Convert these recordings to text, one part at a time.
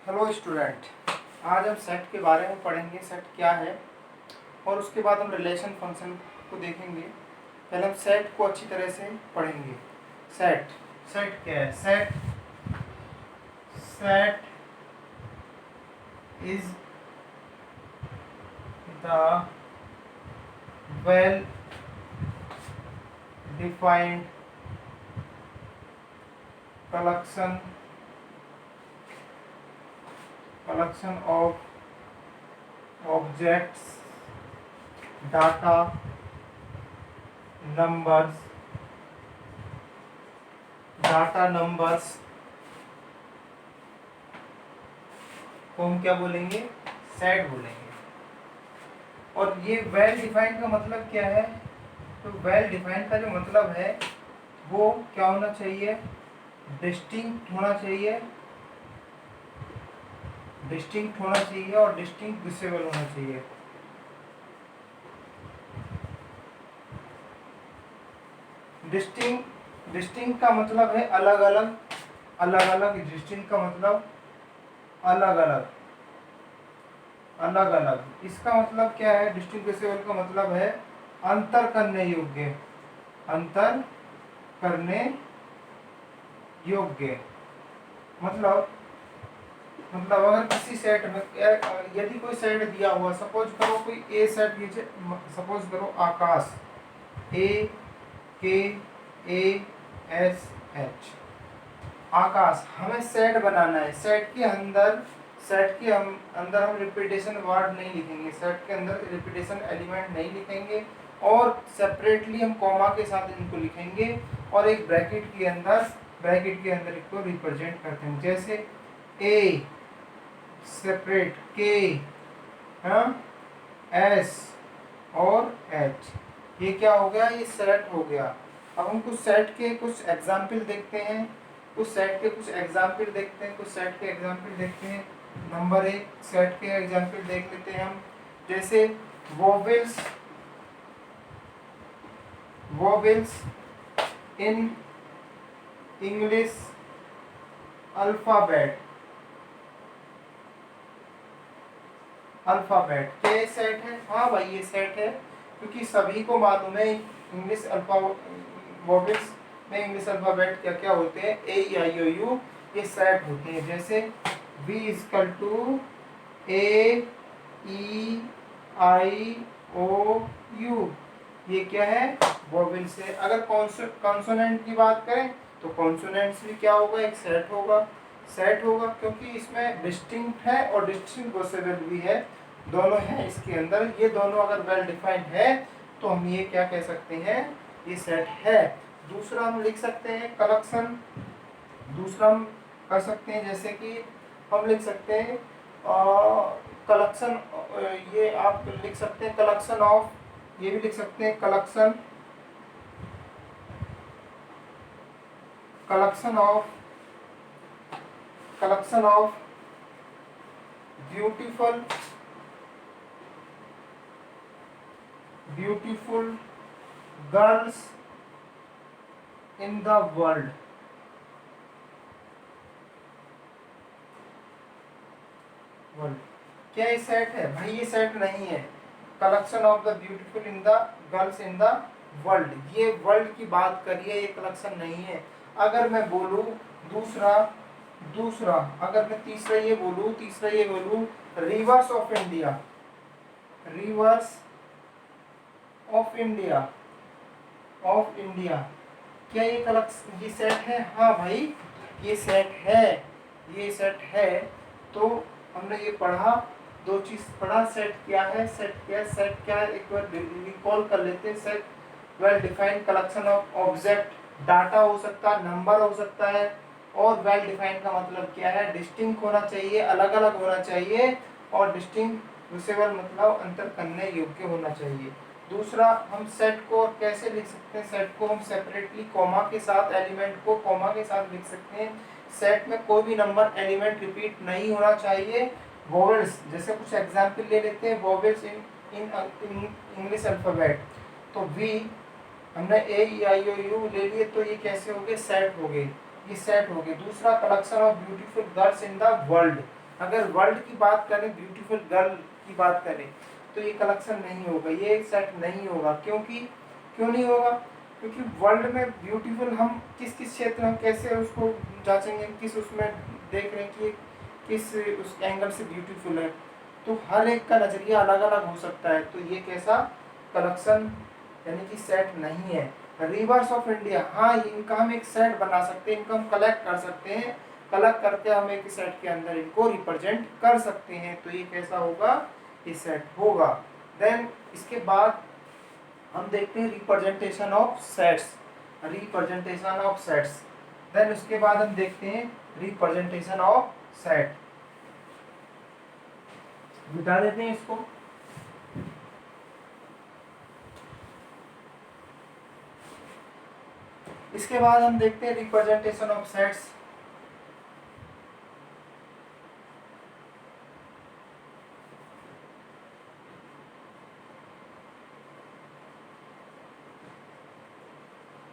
Hello student, आज हम set के बारे में पढ़ेंगे। सेट क्या है और उसके बाद हम रिलेशन फंक्शन को देखेंगे। पहले हम सेट को अच्छी तरह से पढ़ेंगे। सेट सेट क्या है? Set set is the well defined collection of objects, data, numbers को हम क्या बोलेंगे? सेट बोलेंगे। और ये वेल डिफाइंड का मतलब क्या है? तो वेल डिफाइंड का जो मतलब है वो क्या होना चाहिए? डिस्टिंक्ट होना चाहिए और डिस्टिंग्विशेबल होना चाहिए। डिस्टिंक्ट का मतलब है अलग अलग। डिस्टिंक्ट का मतलब अलग अलग। इसका मतलब क्या है? डिस्टिंग्विशेबल का मतलब है अंतर करने योग्य। मतलब अगर किसी सेट में यदि कोई सेट दिया हुआ, सपोज करो कोई ए सेट नीचे, सपोज करो आकाश, AKASH आकाश। हमें सेट बनाना है। सेट के अंदर हम रिपीटेशन वर्ड नहीं लिखेंगे, सेट के अंदर रिपीटेशन एलिमेंट नहीं लिखेंगे और सेपरेटली हम कॉमा के साथ इनको लिखेंगे और एक ब्रैकेट के अंदर इसको रिप्रेजेंट करते हैं। जैसे A सेपरेट K, S और H, ये क्या हो गया? ये सेट हो गया। अब हम कुछ सेट के कुछ एग्जाम्पल देखते हैं। नंबर 1 सेट के एग्जाम्पल देख लेते हैं हम। जैसे वोवेल्स इन इंग्लिश अल्फाबेट क्या ये सेट है? हाँ भाई, ये सेट है, क्योंकि सभी को मालूम है इंग्लिश वोवेल्स में इंग्लिश अल्फाबेट क्या क्या होते हैं। AEIOU ये सेट होते हैं। जैसे V = AEIOU, ये क्या है? वोवेल्स है। अगर कॉन्सोनेंट की बात करें तो कॉन्सोनेंट्स भी क्या होगा? एक सेट होगा, क्योंकि इसमें डिस्टिंक्ट है और डिस्टिंग्विशेबल भी है, दोनों हैं इसके अंदर। ये दोनों अगर वेल डिफाइंड है तो हम ये क्या कह सकते हैं? ये सेट है। दूसरा हम लिख सकते हैं कलेक्शन। दूसरा हम कर सकते हैं, जैसे कि हम लिख सकते हैं कलेक्शन, ये आप लिख सकते हैं कलेक्शन ऑफ, ये भी लिख सकते हैं collection of beautiful girls in the world. क्या ये सेट है? भाई ये सेट नहीं है। Collection of the beautiful in the girls in the world, ये वर्ल्ड की बात करिए, ये कलेक्शन नहीं है। अगर मैं बोलूं दूसरा, अगर मैं तीसरा ये बोलूं रिवर्स ऑफ इंडिया, क्या ये कलेक्शन, ये सेट है? हाँ भाई, ये सेट है। तो हमने ये पढ़ा, दो चीज पढ़ा। सेट क्या है? एक बार रिकॉल कर लेते हैं। Set well defined collection of object, data हो सकता है, नंबर हो सकता है। और वेल डिफाइंड का मतलब क्या है? डिस्टिंक्ट होना चाहिए, अलग अलग होना चाहिए, और डिस्टिंग्विशेबल मतलब अंतर करने योग्य होना चाहिए। दूसरा, हम सेट को कैसे लिख सकते हैं? सेट को हम सेपरेटली कॉमा के साथ, एलिमेंट को कॉमा के साथ लिख सकते हैं। सेट में कोई भी नंबर एलिमेंट रिपीट नहीं होना चाहिए। वोवेल्स, जैसे कुछ एग्जांपल ले लेते हैं। वोवेल्स इन इंग्लिश अल्फाबेट, तो V हमने AEIOU ले लिए, तो ये कैसे हो गए? सेट हो गए, ये सेट हो गए। दूसरा, collection of beautiful girls in the world, अगर वर्ल्ड की बात करें, ब्यूटीफुल गर्ल की बात करें, तो ये कलेक्शन नहीं होगा, ये सेट नहीं होगा। क्योंकि क्यों नहीं होगा? क्योंकि वर्ल्ड में ब्यूटीफुल हम किस किस क्षेत्र में कैसे उसको जांचेंगे, किस उसमें देख रहे हैं कि किस उस एंगल से ब्यूटीफुल है, तो हर एक का नज़रिया अलग अलग हो सकता है। तो ये कैसा कलेक्शन यानी कि सेट नहीं है। रिवर्स ऑफ इंडिया, हाँ इनका हम एक सेट बना सकते हैं, इनको हम कलेक्ट कर सकते हैं, कलेक्ट करके हम एक सेट के अंदर इनको रिप्रेजेंट कर सकते हैं। तो ये कैसा होगा? ये सेट होगा। देन इसके बाद हम देखते हैं representation of sets, representation of sets. Then उसके बाद हम देखते हैं रिप्रेजेंटेशन ऑफ सेट। मिटा देते हैं इसको। इसके बाद हम देखते हैं representation of sets.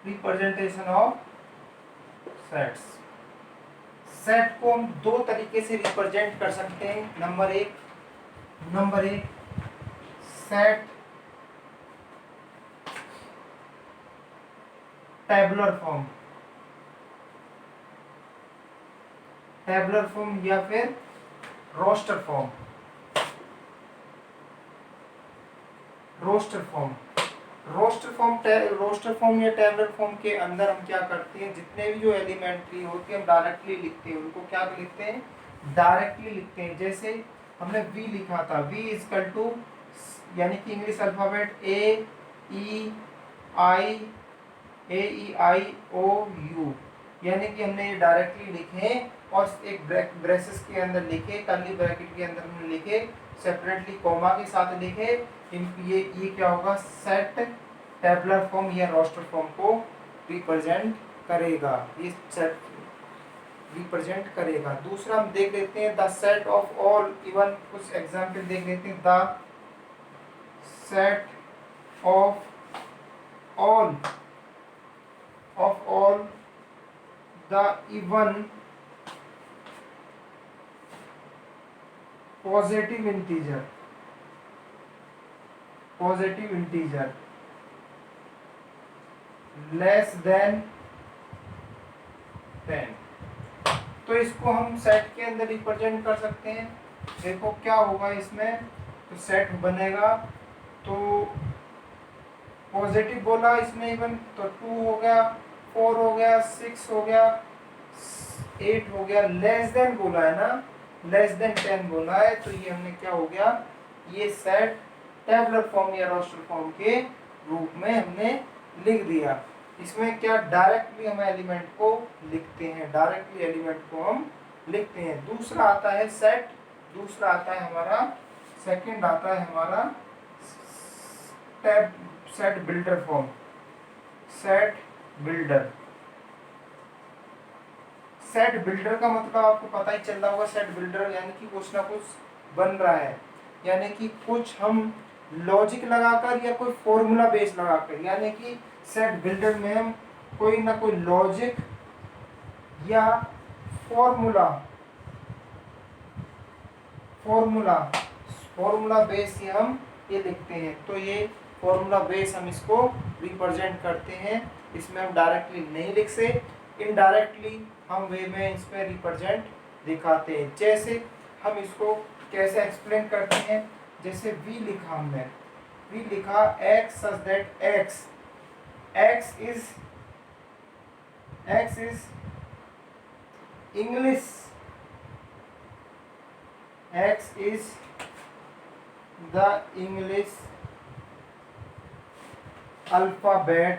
Representation of sets. Set को हम दो तरीके से रिप्रेजेंट कर सकते हैं। नंबर एक set tabular form, tabular form या फिर roster form. Roster form, roster form या टेबुलर फॉर्म के अंदर हम क्या करते हैं, जितने भी जो एलिमेंट्री होते हैं हम डायरेक्टली लिखते हैं, उनको क्या लिखते हैं? डायरेक्टली लिखते हैं। जैसे हमने v लिखा था, v इक्वल टू यानी कि English alphabet A E I O U, यानी कि हमने ये डायरेक्टली लिखे और एक ब्रेसेस के अंदर लिखे, कर्ली ब्रैकेट के अंदर हमने लिखे, सेपरेटली कॉमा के साथ लिखे। ये क्या होगा? सेट टेबुलर फॉर्म या रोस्टर फॉर्म को रिप्रेजेंट करेगा, ये सेट रिप्रेजेंट करेगा। दूसरा हम देख लेते हैं the set of all even, कुछ एग्जाम्पल देख लेते हैं। The set of all the even positive integer less than 10। तो इसको हम सेट के अंदर रिप्रेजेंट कर सकते हैं। देखो क्या होगा इसमें, तो सेट बनेगा, तो पॉजिटिव बोला इसमें इवन, तो 2 हो गया, 4 हो गया, 6 हो गया, 8 हो गया। लेस देन बोला है ना, लेस देन 10 बोला है, तो ये हमने क्या हो गया, ये सेट टेबुलर फॉर्म या रोस्टर फॉर्म के रूप में हमने लिख दिया। इसमें क्या डायरेक्टली हम एलिमेंट को लिखते हैं, डायरेक्टली एलिमेंट को हम लिखते हैं। दूसरा आता है सेट, दूसरा आता है हमारा सेकंड आता है हमारा set builder form, set builder. Set builder का मतलब आपको पता ही चल रहा होगा, सेट बिल्डर यानी कि कुछ ना कुछ बन रहा है, यानी कि कुछ हम लॉजिक लगाकर या कोई फॉर्मूला बेस लगाकर, यानी कि सेट बिल्डर में हम कोई ना कोई लॉजिक या फॉर्मूला बेस ही हम ये लिखते हैं। तो ये फॉर्मूला बेस हम इसको रिप्रेजेंट करते हैं। इसमें हम डायरेक्टली नहीं लिख से, इनडायरेक्टली हम वे में इस पर रिप्रेजेंट दिखाते हैं। जैसे हम इसको कैसे एक्सप्लेन करते हैं, जैसे v लिखा हमने, v लिखा x such that x is English, x is the English alphabet,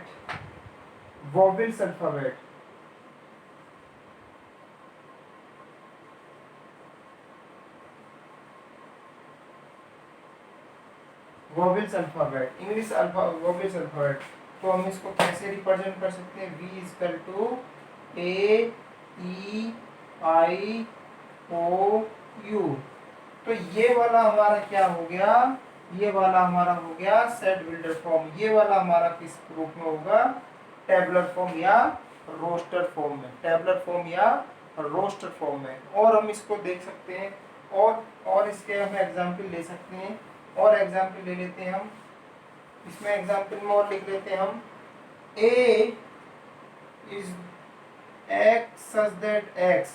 vowels alphabet, vowels alphabet, English vowels alphabet. तो हम इसको कैसे रिप्रेजेंट कर सकते हैं, v equal to A E I O U। तो ये वाला हमारा क्या हो गया, ये वाला हमारा हो गया सेट बिल्डर फॉर्म। ये वाला हमारा किस रूप में होगा, टेबुलर फॉर्म या रोस्टर फॉर्म में, टेबुलर फॉर्म या रोस्टर फॉर्म में। और हम इसको देख सकते हैं और इसके हम एग्जाम्पल ले सकते हैं, और एग्जाम्पल ले लेते हैं हम। इसमें एग्जाम्पल में और लिख लेते हैं हम, ए is x such that x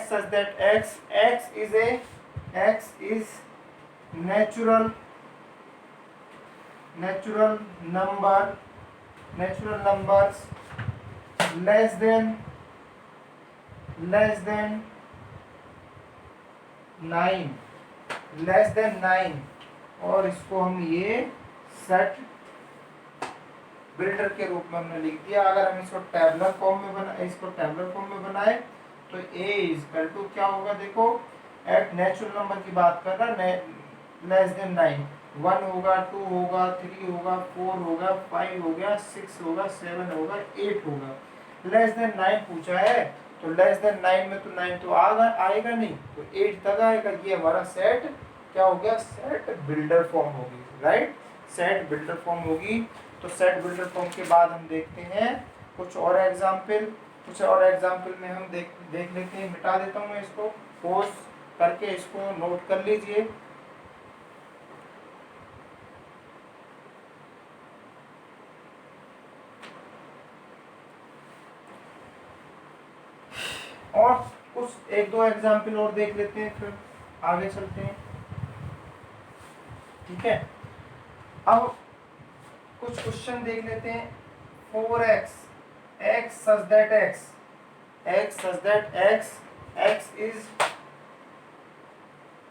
such that x is natural numbers less than 9 और इसको हम ये सेट बिल्डर के रूप में हमने लिख दिया। अगर हम इसको टैबुलर फॉर्म में बनाए तो a इक्वल टू क्या होगा, देखो एट नेचुरल नंबर की बात कर रहा है, लेस देन 9, 1 होगा, 2 होगा, 3 होगा, 4 होगा, 5 हो गया, 6 होगा, 7 होगा, 8 होगा। लेस देन 9 पूछा है तो लेस देन 9 में तो 9 तो आएगा नहीं, तो 8 तक आएगा। ये हमारा सेट क्या हो गया, सेट बिल्डर फॉर्म होगी, राइट, सेट बिल्डर फॉर्म होगी। तो सेट बिल्डर फॉर्म के बाद हम देखते हैं कुछ और एग्जाम्पल में हम देख लेते हैं। मिटा देता हूँ मैं इसको, पॉज करके इसको नोट कर लीजिए। और कुछ एक दो एग्जाम्पल और देख लेते हैं, फिर आगे चलते हैं, ठीक है। अब कुछ क्वेश्चन देख लेते हैं। 4x such that x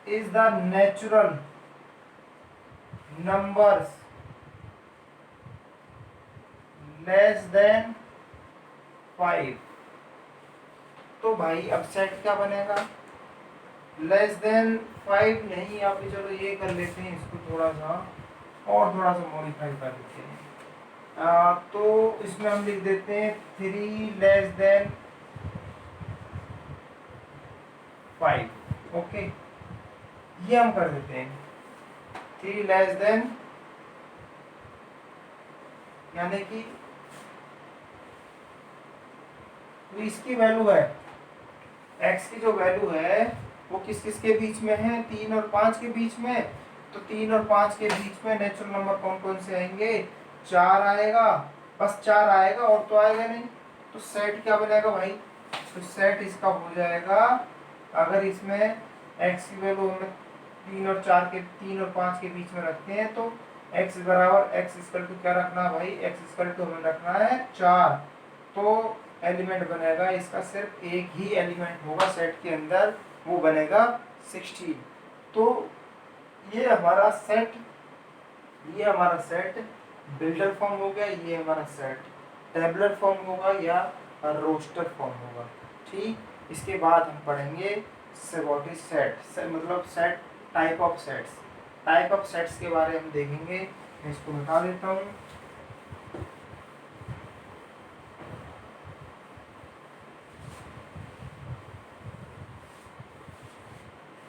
is the natural numbers less than 5। तो भाई अब सेट क्या बनेगा, लेस देन 5 नहीं, आप चलो ये कर लेते हैं, इसको थोड़ा सा मॉडिफाई कर देते हैं। तो इसमें हम लिख देते हैं 3 लेस देन 5। ओके, ये हम कर देते हैं 3 लेस देन, यानी कि तो इसकी वैल्यू है, x की जो वैल्यू है वो किस किस के बीच में है, 3 और 5 के बीच में। तो 3 और 5 के बीच में नेचुरल नंबर कौन कौन से आएंगे, 4 आएगा, बस 4 आएगा और तो आएगा नहीं। तो सेट क्या बनेगा भाई, तो सेट इसका हो जाएगा, अगर इसमें x की वैल्यू हमें 3 और 5 के बीच में रखते हैं तो x बराबर x इक्वल टू क्या रखना है भाई, x इक्वल टू हमें रखना है 4। तो एलिमेंट बनेगा इसका सिर्फ एक ही एलिमेंट होगा सेट के अंदर, वो बनेगा 16। तो ये हमारा सेट बिल्डर फॉर्म हो गया, ये हमारा सेट टेबुलर फॉर्म होगा या रोस्टर फॉर्म होगा, ठीक। इसके बाद हम पढ़ेंगे व्हाट इज सेट, मतलब सेट टाइप ऑफ सेट्स के बारे में हम देखेंगे। मैं इसको मिटा देता हूँ।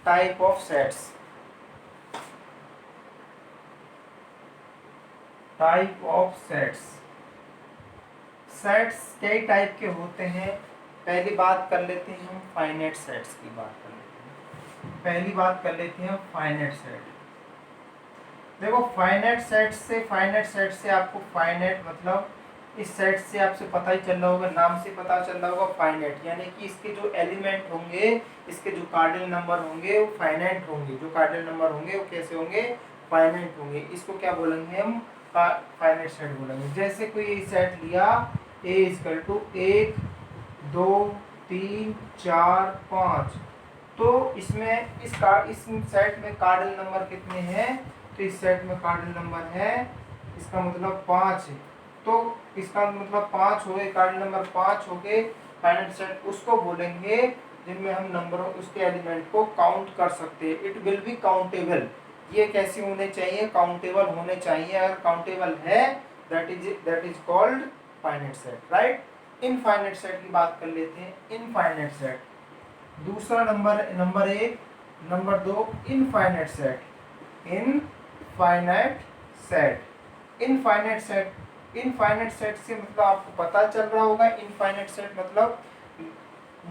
टाइप ऑफ सेट्स, सेट्स कई टाइप के होते हैं। पहली बात कर लेते हैं हम फाइनाइट सेट्स की बात कर लेते हैं। फाइनाइट सेट, देखो फाइनाइट सेट से आपको फाइनाइट मतलब इस सेट से आपसे पता ही चल रहा होगा, नाम से पता चल रहा होगा फाइनाइट, यानी कि इसके जो एलिमेंट होंगे, इसके जो कार्डिनल नंबर होंगे वो फाइनाइट होंगे। जो कार्डिनल नंबर होंगे वो कैसे होंगे, फाइनाइट होंगे। इसको क्या बोलेंगे हम, फाइनाइट सेट बोलेंगे। जैसे कोई सेट लिया a इक्वल टू 1 2 3 4 5, तो इसमें इस सेट में कार्डिनल नंबर कितने हैं, तो इस सेट में कार्डिनल नंबर है, इसका मतलब 5 है। तो इसका मतलब 5 हो गए, कार्डिनल नंबर 5 हो गए। फाइनाइट सेट उसको बोलेंगे जिनमें हम नंबरों उसके एलिमेंट को काउंट कर सकते हैं। It will be countable. ये कैसे होने चाहिए, काउंटेबल होने चाहिए। अगर काउंटेबल है that is called finite set, right. Infinite set की बात कर लेते हैं। इनफाइनाइट सेट दूसरा number 1, number 2 infinite set. Infinite set से मतलब आपको पता चल रहा होगा, इनफाइनाइट सेट मतलब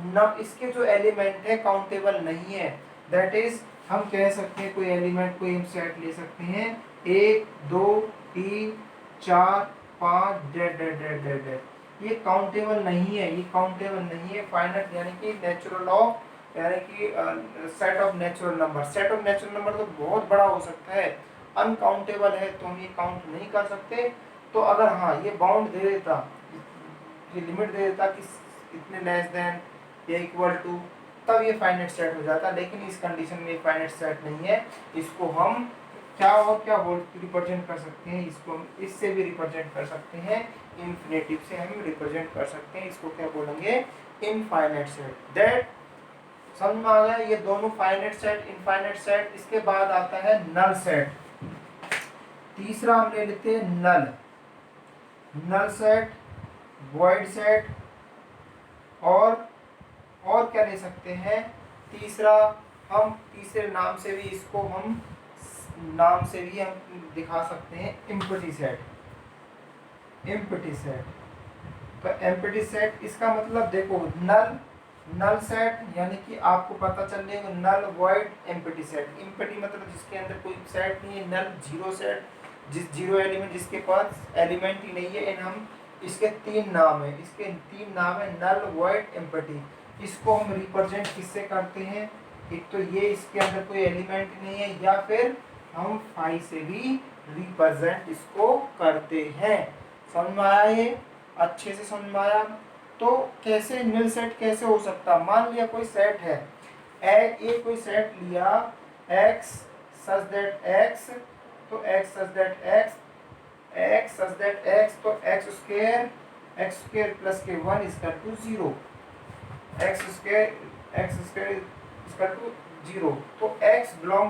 न इसके जो एलिमेंट है काउंटेबल नहीं है, दैट इज हम कह सकते हैं कोई एलिमेंट कोई हम सेट ले सकते हैं 1 2 3 4 5 dead dead dead dead dead. ये काउंटेबल नहीं है, ये काउंटेबल नहीं है। फाइनाइट यानी कि नेचुरल ऑफ यानी कि set of natural number. Set of natural number तो बहुत बड़ा हो सकता है, अनकाउंटेबल है तो हम ये काउंट नहीं कर सकते। तो अगर हाँ ये बाउंड दे देता, ये लिमिट दे देता कि इतने लेस देन या इक्वल टू, तब ये फाइनाइट सेट हो जाता। लेकिन इस कंडीशन में फाइनाइट सेट नहीं है। इसको हम क्या और क्या रिप्रेजेंट कर सकते हैं, इसको हम इससे भी रिप्रेजेंट कर सकते हैं, इन्फिनेटिव से हम रिप्रेजेंट कर सकते हैं। इसको क्या बोलेंगे, इनफाइनाइट सेट। दैट समझ में आ गया, ये दोनों फाइनाइट सेट इनफाइनाइट सेट। इसके बाद आता है नल सेट। तीसरा हम ले लेते हैं नल। नल सेट, वॉइड सेट और क्या ले सकते हैं। तीसरा हम तीसरे नाम से भी इसको हम दिखा सकते हैं, एम्प्टी सेट। एम्प्टी सेट, तो एम्प्टी सेट इसका मतलब देखो नल सेट यानी कि आपको पता चल जाएगा नल वॉइड एम्प्टी सेट। एम्प्टी मतलब जिसके अंदर कोई सेट नहीं है। नल जीरो सेट, जिस जीरो एलिमेंट जिसके पास एलिमेंट ही नहीं है। एंड हम इसके तीन नाम है, नल वॉइड एम्प्टी। इसको हम रिप्रेजेंट किससे करते हैं, एक तो ये इसके अंदर कोई एलिमेंट नहीं है, या फिर हम फाई से भी रिप्रेजेंट इसको करते हैं। समझ में आया, ये अच्छे से समझ में आया। तो कैसे नल सेट कैसे हो सकता, मान लिया कोई सेट है, एक कोई सेट लिया x such that x, तो x such that x तो x स्क्वायर प्लस के 1 equal to 0, x square equal to 0। तो x belong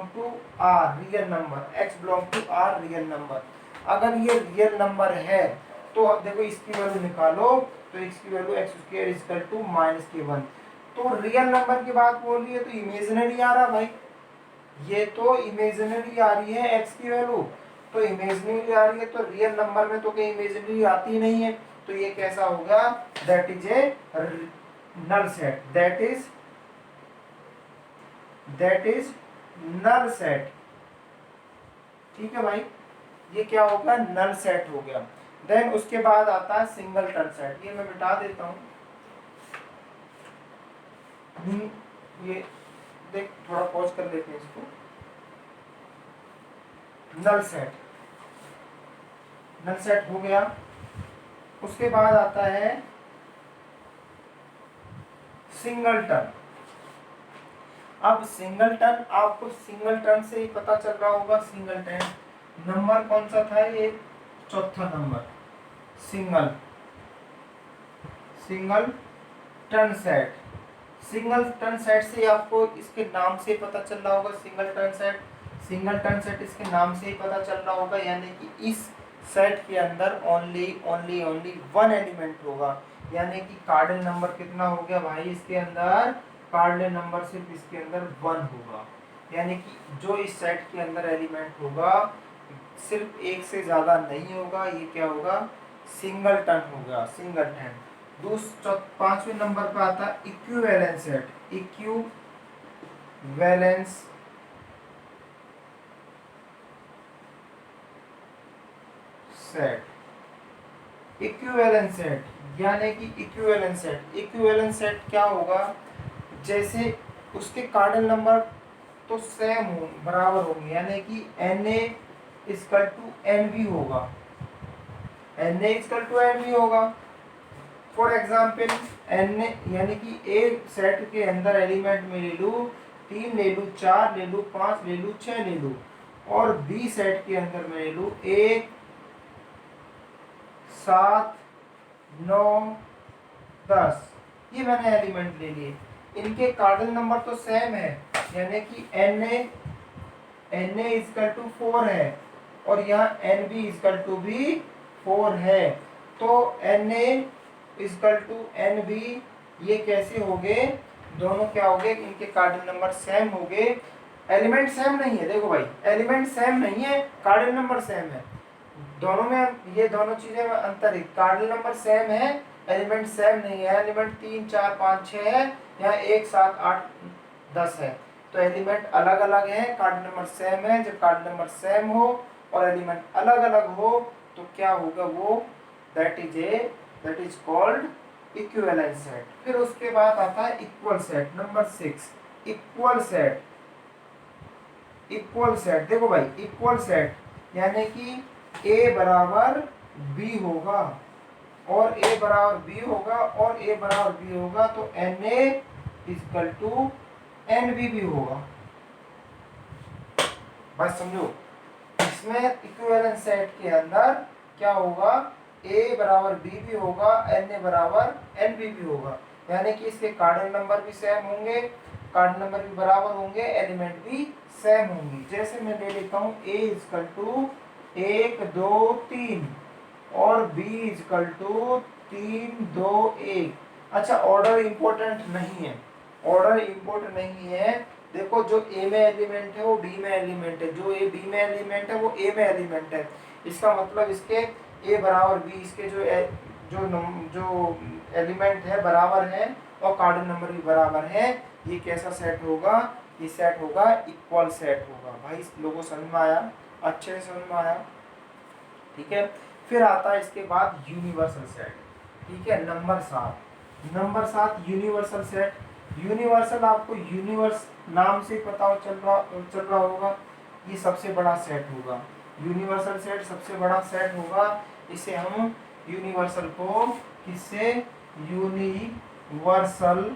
to r real number, x belong to r real number. अगर ये रियल नंबर है तो अब देखो इसकी वैल्यू निकालो, तो इसकी value x square equal to minus के 1। तो रियल नंबर की बात बोल रही है तो इमेजिनरी आ रहा भाई, ये तो इमेजिनरी आ रही है x की वैल्यू, तो इमेजिनरी आ रही है। तो रियल नंबर में तो कहीं इमेजिनरी आती नहीं है, तो ये कैसा होगा, that is a null set. That is null set. ठीक है भाई, ये क्या होगा, नल सेट हो गया। देन उसके बाद आता है सिंगलटन सेट। ये मैं मिटा देता हूं, ये देख थोड़ा पॉज कर लेते हैं इसको। नल सेट हो गया। उसके बाद आता है सिंगलटन। अब सिंगलटन, आपको सिंगलटन से ही पता चल रहा होगा, सिंगलटन नंबर कौन सा था, ये चौथा नंबर। सिंगलटन सेट से आपको इसके नाम से पता चल रहा होगा, सिंगलटन सेट इसके नाम से ही पता चल रहा होगा। यानी कि इस सेट के अंदर ओनली वन एलिमेंट होगा। यानी कि कार्डिनल नंबर कितना हो गया भाई, इसके अंदर कार्डिनल नंबर सिर्फ इसके अंदर 1 होगा। यानी कि जो इस सेट के अंदर एलिमेंट होगा सिर्फ एक से ज्यादा नहीं होगा। ये क्या होगा, सिंगलटन होगा, सिंगलटन। पांचवें नंबर पे आता है इक्विवेलेंस सेट। इक्विवेलेंस सेट यानी कि इक्विवेलेंस सेट क्या होगा, जैसे उसके कार्डिनल नंबर तो सेम हो, बराबर होंगे। यानी कि Na इक्वल टू Nb होगा। फॉर एग्जाम्पल Na यानी कि एक सेट के अंदर एलिमेंट में ले लूँ 3 ले लूँ, 4 ले लूँ, 5 ले लूँ, 6 ले लूँ। और बी सेट के अंदर मैं ले लूँ 1 7 9 10, ये मैंने एलिमेंट ले लिए। इनके कार्डिनल नंबर तो सेम है, यानी कि Na इक्वल टू 4 है और यहाँ Nb इक्वल टू भी 4 है। तो Na इक्वल टू Nb ये कैसे हो गए, दोनों क्या हो गए, इनके कार्डिनल नंबर सेम हो गए। एलिमेंट सेम नहीं है, देखो भाई एलिमेंट सेम नहीं है, कार्डिनल नंबर सेम है। दोनों में ये दोनों चीजें में अंतर है, कार्डिनल नंबर सेम है, एलिमेंट सेम नहीं है। एलिमेंट 3 4 5 6 है, यहाँ 1 7 8 10 है। तो एलिमेंट अलग अलग है, कार्ड नंबर सेम है। जब कार्ड नंबर सेम हो और एलिमेंट अलग अलग हो तो क्या होगा वो, that is called equivalent set. फिर उसके बाद आता है equal set, number 6 equal set. Equal set देखो भाई, इक्वल सेट यानी कि a बराबर b होगा और a बराबर b होगा और a बराबर b होगा तो na इक्वल टू nb भी होगा। बस समझो, इसमें इक्विवेलेंट सेट के अंदर क्या होगा, a बराबर b भी होगा, na बराबर nb भी होगा। यानी कि इसके कार्डिनल नंबर भी सेम होंगे, कार्डिनल नंबर भी बराबर होंगे, एलिमेंट भी सेम होंगी। जैसे मैं ले लेता हूँ a इक्वल टू 1 2 3 और b इक्वल टू 3 2 1। अच्छा, ऑर्डर इंपॉर्टेंट नहीं है, ऑर्डर इंपॉर्टेंट नहीं है। देखो, जो a में एलिमेंट है वो b में एलिमेंट है, जो a b में एलिमेंट है वो a में एलिमेंट है। इसका मतलब इसके a बराबर b, इसके जो एलिमेंट है बराबर है और कार्डिनल नंबर भी बराबर है। ये कैसा सेट होगा, ये सेट होगा इक्वल सेट होगा। भाई इस लोगों को समझ में आया, अच्छे से समझ में आया, ठीक है। फिर आता है इसके बाद यूनिवर्सल सेट, ठीक है, number 7। Number 7 universal set. Universal आपको यूनिवर्स नाम से पता चल रहा होगा, ये सबसे बड़ा सेट होगा। यूनिवर्सल सेट सबसे बड़ा सेट होगा। इसे हम यूनिवर्सल को किससे, यूनिवर्सल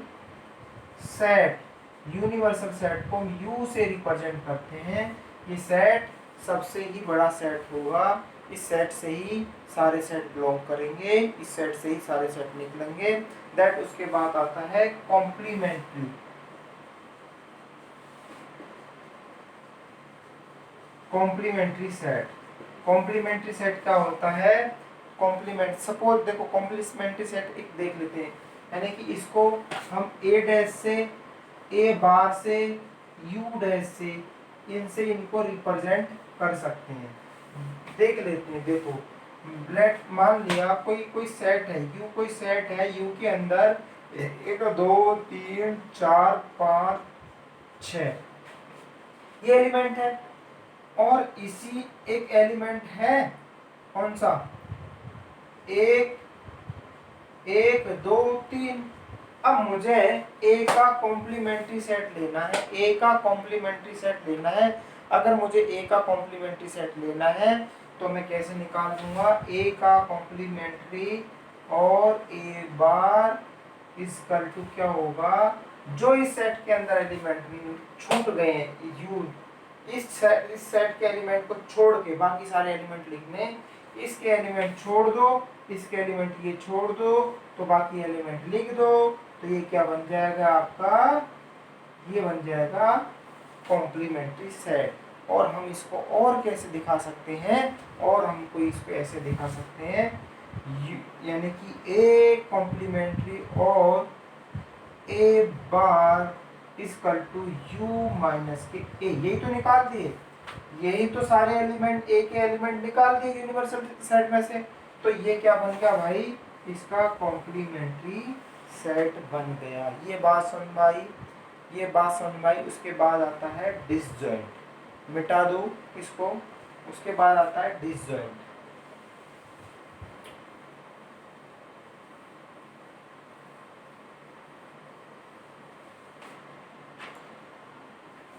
सेट को U से रिप्रेजेंट करते हैं। ये सेट सबसे ही बड़ा सेट होगा। इस सेट से ही सारे सेट बिलोंग करेंगे, इस सेट से ही सारे सेट निकलेंगे। दैट उसके बाद आता है complementary. Complementary set, complementary set क्या होता है, कॉम्प्लीमेंट, सपोज देखो कॉम्प्लीमेंट्री सेट एक देख लेते हैं। यानी कि इसको हम a डैश से, a बार से, u डैश से, इनसे इनको रिप्रेजेंट कर सकते हैं। देख लेते हैं, देखो ब्लैक मान लिया कोई सेट है u, कोई सेट है u के अंदर 1 2 3 4 5 6 ये एलिमेंट है और इसी एक एलिमेंट है, कौन सा, 1 1 2 3। अब मुझे a का कॉम्प्लीमेंट्री सेट लेना है, a का कॉम्प्लीमेंट्री सेट लेना है। अगर मुझे a का कॉम्प्लीमेंट्री सेट लेना है तो मैं कैसे निकाल दूंगा, a का कॉम्प्लीमेंट्री और a बार इक्वल टू क्या होगा, जो इस सेट के अंदर एलिमेंट छूट गए हैं u, इस सेट के एलिमेंट को छोड़ के बाकी सारे एलिमेंट लिखने, इसके एलिमेंट छोड़ दो, इसके एलिमेंट ये छोड़ दो तो बाकी एलिमेंट लिख दो। तो ये क्या बन जाएगा आपका, ये बन जाएगा कॉम्प्लीमेंट्री सेट। और हम इसको और कैसे दिखा सकते हैं, और हमको इसको ऐसे दिखा सकते हैं, यानी कि ए कॉम्प्लीमेंट्री और ए बार इक्वल टू यू माइनस के ए। यही तो निकाल दिए, यही तो सारे एलिमेंट ए के एलिमेंट निकाल दिए यूनिवर्सल सेट में से। तो ये क्या बन गया भाई, इसका कॉम्प्लीमेंट्री सेट बन गया। ये बात समझ में आई, ये बात समझ में आई। उसके बाद आता है डिसजॉइंट, मिटा दो इसको। उसके बाद आता है डिसजॉइंट।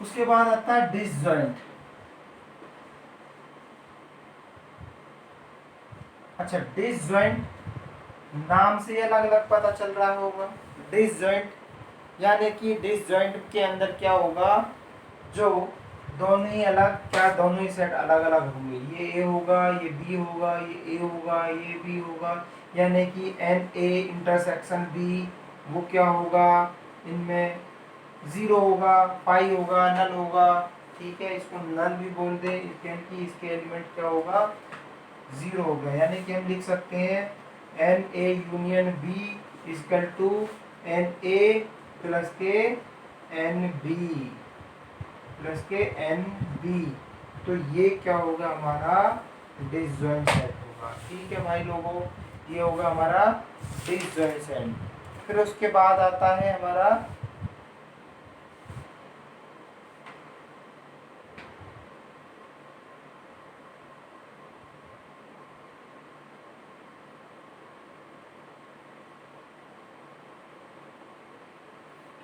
उसके बाद आता है डिसजॉइंट। अच्छा, डिसजॉइंट नाम से अलग अलग पता चल रहा होगा। डिसजॉइंट यानी कि डिसजॉइंट के अंदर क्या होगा, जो दोनों ही अलग, क्या दोनों ही सेट अलग अलग होंगे। ये ए होगा, ये बी होगा, ये ए होगा, ये बी होगा। यानी कि एन ए इंटरसेक्शन बी, वो क्या होगा, इनमें 0 होगा, पाई होगा, नल होगा, ठीक है। इसको नल भी बोल दे, क्योंकि इसके एलिमेंट क्या होगा, 0 होगा। यानी कि हम लिख सकते हैं n A union B equal to n A plus के एन बी प्लस के एन बी। तो ये क्या होगा, हमारा डिसजॉइंट सेट होगा। ठीक है भाई लोगों, ये होगा हमारा डिसजॉइंट सेट। फिर उसके बाद आता है हमारा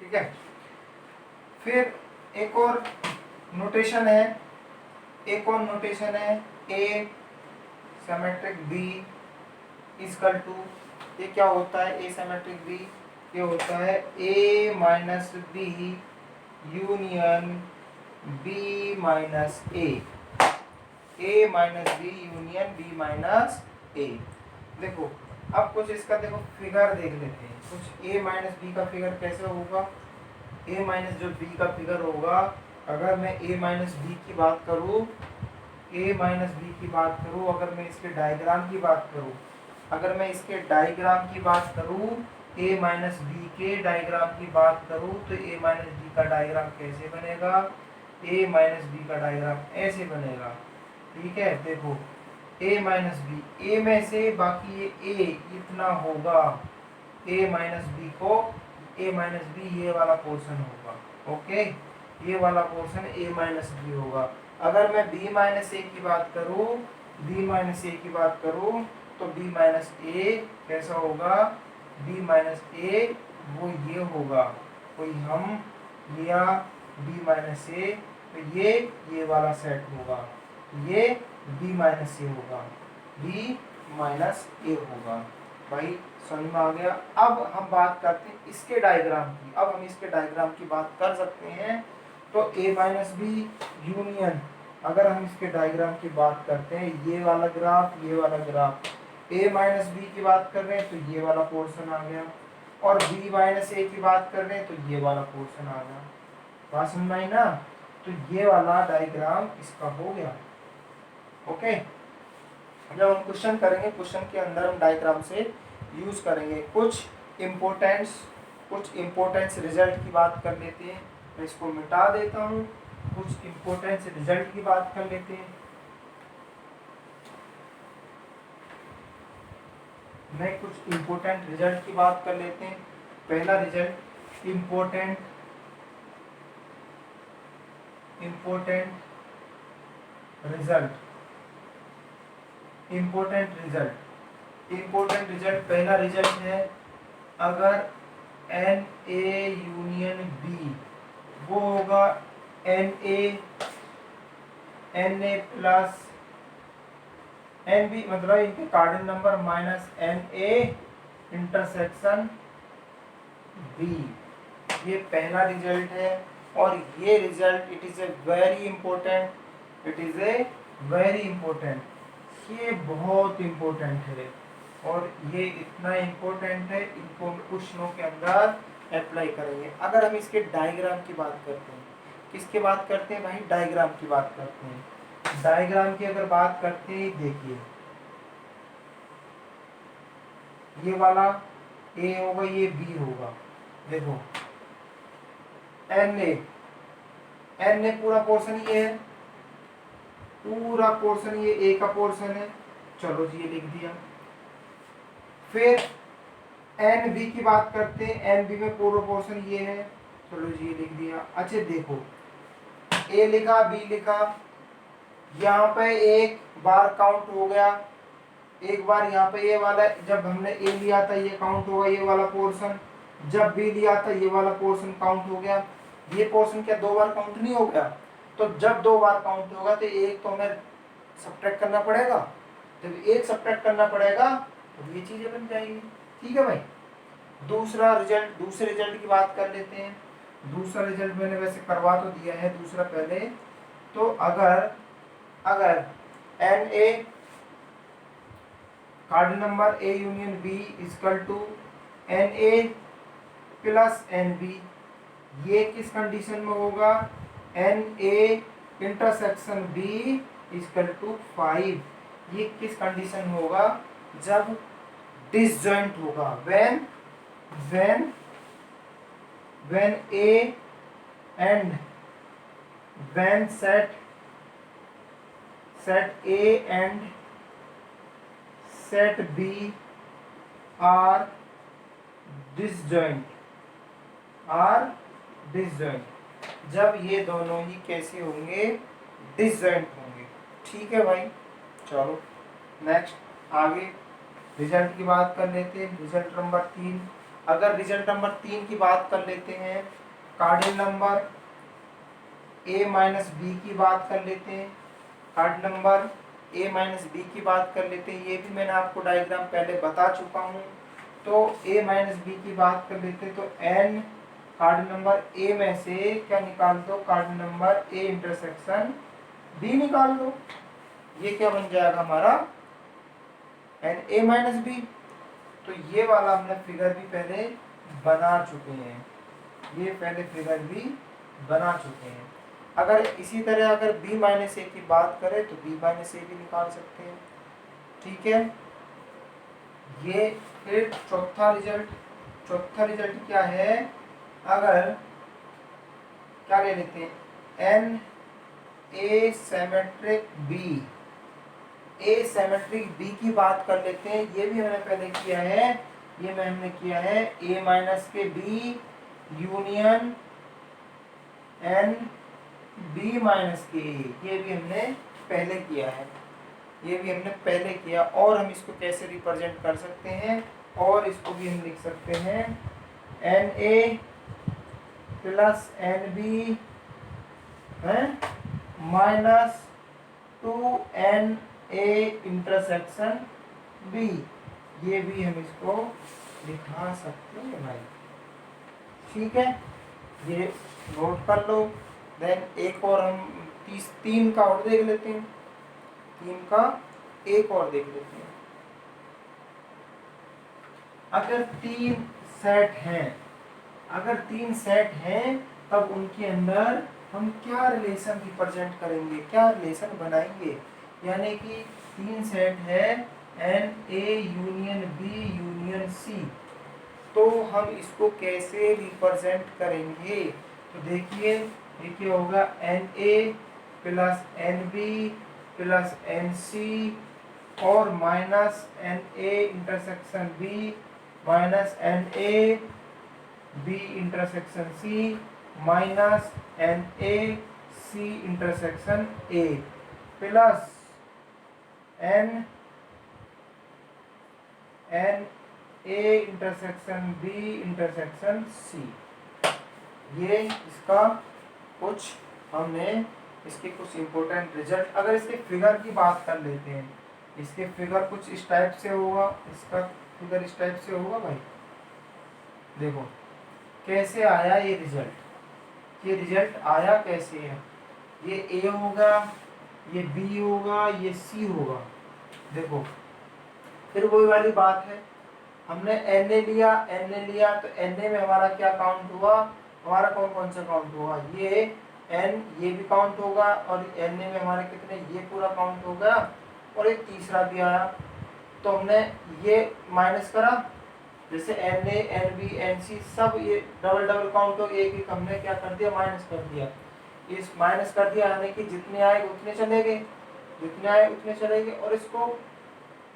ठीक है। फिर एक और नोटेशन है, ए सिमेट्रिक बी इक्वल टू, ये क्या होता है ए सिमेट्रिक बी, ये होता है A minus B union B minus A minus B union B minus A. देखो अब कुछ इसका देखो फिगर देख लेते हैं, कुछ ए माइनस बी का फिगर कैसे होगा। ए माइनस जो बी का फिगर होगा, अगर मैं ए माइनस बी की बात करूँ, अगर मैं इसके डायग्राम की बात करूँ, ए माइनस बी के डायग्राम की बात करूँ, तो ए माइनस बी का डायग्राम कैसे बनेगा, ए माइनस बी का डायग्राम ऐसे बनेगा। ठीक है, देखो ए माइनस बी, ए में से बाकी ये ए इतना होगा, ए माइनस बी ये वाला पोर्शन होगा। ओके, ये वाला पोर्शन ए माइनस बी होगा। अगर मैं बी माइनस ए की बात करूँ, तो बी माइनस ए कैसा होगा, बी माइनस ए वो ये होगा, कोई हम लिया बी माइनस ए, तो ये वाला सेट होगा, ये बी माइनस ए होगा, बी माइनस ए होगा। भाई समझ में आ गया। अब हम बात करते हैं इसके डायग्राम की, अब हम इसके डायग्राम की बात कर सकते हैं। तो ए माइनस बी यूनियन, अगर हम इसके डायग्राम की बात करते हैं, ये वाला ग्राफ, ए माइनस बी की बात कर रहे हैं तो ये वाला पोर्शन आ गया, और बी माइनस ए की बात कर रहे हैं तो ये वाला पोर्शन आ गया। बात समझ में आई ना, तो ये वाला डायग्राम इसका हो गया। ओके, जब हम क्वेश्चन करेंगे, क्वेश्चन के अंदर हम डायग्राम से यूज करेंगे। कुछ इम्पोर्टेंस रिजल्ट की बात कर लेते हैं, मैं इसको मिटा देता हूँ। कुछ इम्पोर्टेंस रिजल्ट की बात कर लेते हैं। कुछ इम्पोर्टेंट रिजल्ट की बात कर लेते हैं। पहला रिजल्ट इम्पोर्टेंट रिजल्ट पहला रिजल्ट है, अगर एन ए यूनियन बी, वो होगा n A plus n B, मतलब इनके cardinal number minus n A intersection B, ये पहला रिजल्ट है। और ये result it is a very important, ये बहुत इंपॉर्टेंट है, और ये इतना इंपॉर्टेंट है, इनको क्वेश्चनों के अंदर अप्लाई करेंगे। अगर हम इसके डायग्राम की बात करते हैं, किसकी बात करते हैं भाई, डायग्राम की बात करते हैं। डायग्राम की अगर बात करते हैं, देखिए ये वाला ए होगा, ये बी होगा। देखो एन ए पूरा पोर्शन ये है, पूरा पोर्शन ये ए का पोर्शन है, चलो जी ये लिख दिया। फिर एन बी की बात करते हैं, एन बी में पूरा पोर्शन ये है, चलो जी ये लिख दिया। अच्छा देखो, ए लिखा, बी लिखा, यहाँ पे एक बार काउंट हो गया, एक बार यहाँ पे ये वाला, जब हमने ए लिया था ये काउंट होगा, ये वाला पोर्शन, जब बी लिया था ये वाला पोर्शन काउंट हो गया। ये पोर्शन क्या दो बार काउंट नहीं हो गया, तो जब दो बार काउंट होगा तो एक तो हमें सब्ट्रैक्ट करना पड़ेगा, जब एक सब्ट्रैक्ट करना पड़ेगा तो ये चीजें बन जाएगी। ठीक है भाई। दूसरे रिजल्ट की बात कर लेते हैं। दूसरा रिजल्ट मैंने वैसे करवा तो दिया है, दूसरा पहले। तो अगर n A card number A union B equal to n A plus n B, ये किस कंडीशन में होगा, n A intersection B equal to 5, ये किस कंडीशन में होगा, जब डिसजॉइंट होगा, when A and when set A and set B are disjoint, जब ये दोनों ही कैसे होंगे, डिसजॉइंट होंगे। ठीक है भाई, चलो नेक्स्ट आगे रिजल्ट की बात कर लेते हैं। रिजल्ट नंबर 3, अगर रिजल्ट नंबर 3 की बात कर लेते हैं, cardinal number a minus B की बात कर लेते हैं, cardinal number a minus B की बात कर लेते हैं, ये भी मैंने आपको डायग्राम पहले बता चुका हूँ। तो a माइनस बी की बात कर लेते हैं, तो n कार्डिनल नंबर a में से क्या निकाल दो, cardinal number a intersection b निकाल दो। ये क्या बन जाएगा हमारा, एन ए माइनस बी। तो ये वाला हमने फिगर भी पहले बना चुके हैं, ये पहले फिगर भी बना चुके हैं। अगर इसी तरह अगर b माइनस ए की बात करें तो b माइनस ए भी निकाल सकते हैं, ठीक है। ये फिर चौथा रिजल्ट क्या है, अगर क्या ले लेते हैं, n A symmetric B, A symmetric B की बात कर लेते हैं। ये भी हमने पहले किया है, ये हमने किया है ए माइनस के B union n B minus के, ये भी हमने पहले किया है, ये भी हमने पहले किया। और हम इसको कैसे रिप्रेजेंट कर सकते हैं, और इसको भी हम लिख सकते हैं n A plus n B है minus 2n A intersection B, ये भी हम इसको दिखा सकते हैं भाई, ठीक है। ये नोट कर लो। देन एक और हम 3 का और देख लेते हैं, 3 का एक और देख लेते हैं। अगर 3 सेट हैं, अगर 3 सेट हैं तब उनके अंदर हम क्या रिलेशन रिप्रेजेंट करेंगे, क्या रिलेशन बनाएंगे। यानी कि 3 सेट है n A union B union C, तो हम इसको कैसे रिप्रेजेंट करेंगे। तो देखिए ये क्या होगा, n A plus n B plus n C और minus n A intersection B minus n A B intersection C minus n A C intersection A plus n A intersection B intersection C. ये इसका कुछ हमने इसके कुछ important result, अगर इसके figure की बात कर लेते हैं, इसके फिगर कुछ इस टाइप से होगा, इसका फिगर इस टाइप से होगा भाई। देखो कैसे आया ये रिजल्ट, ये रिजल्ट आया कैसे है, ये ए होगा, ये बी होगा, ये सी होगा। देखो फिर वही वाली बात है, हमने एन ए लिया तो एन ए में हमारा क्या काउंट हुआ, हमारा कौन कौन सा काउंट हुआ, ये एन, ये भी काउंट होगा, और एन ए में हमारे कितने, ये पूरा काउंट होगा, और एक तीसरा भी आया। तो हमने ये माइनस करा, जैसे n A n B n C सब ये डबल डबल काउंट हो, एक एक हमने क्या कर दिया, माइनस कर दिया। इस माइनस कर दिया यानी कि जितने आए उतने चले गए, जितने आए उतने चले गए। और इसको,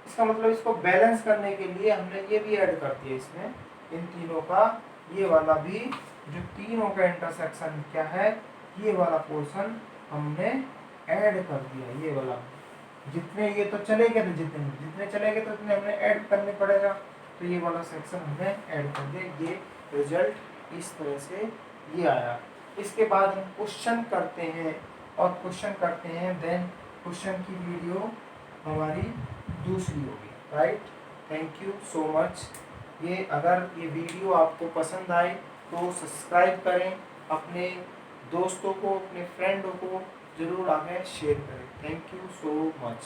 इसका मतलब इसको बैलेंस करने के लिए हमने ये भी ऐड कर दिया इसमें, इन तीनों का, ये वाला भी जो तीनों का इंटरसेक्शन क्या है, ये वाला पोर्शन हमने ऐड कर दिया, ये वाला। जितने ये तो चले गए, तो जितने चले गए तो उतने हमने ऐड करने पड़ेगा, तो ये वाला सेक्शन हमने ऐड कर दिया। ये रिजल्ट इस तरह से ये आया। इसके बाद हम क्वेश्चन करते हैं, और क्वेश्चन करते हैं, देन क्वेश्चन की वीडियो हमारी दूसरी होगी, right. Thank you so much. ये अगर ये वीडियो आपको पसंद आए तो सब्सक्राइब करें, अपने दोस्तों को, अपने फ्रेंडों को ज़रूर आगे शेयर करें। Thank you so much.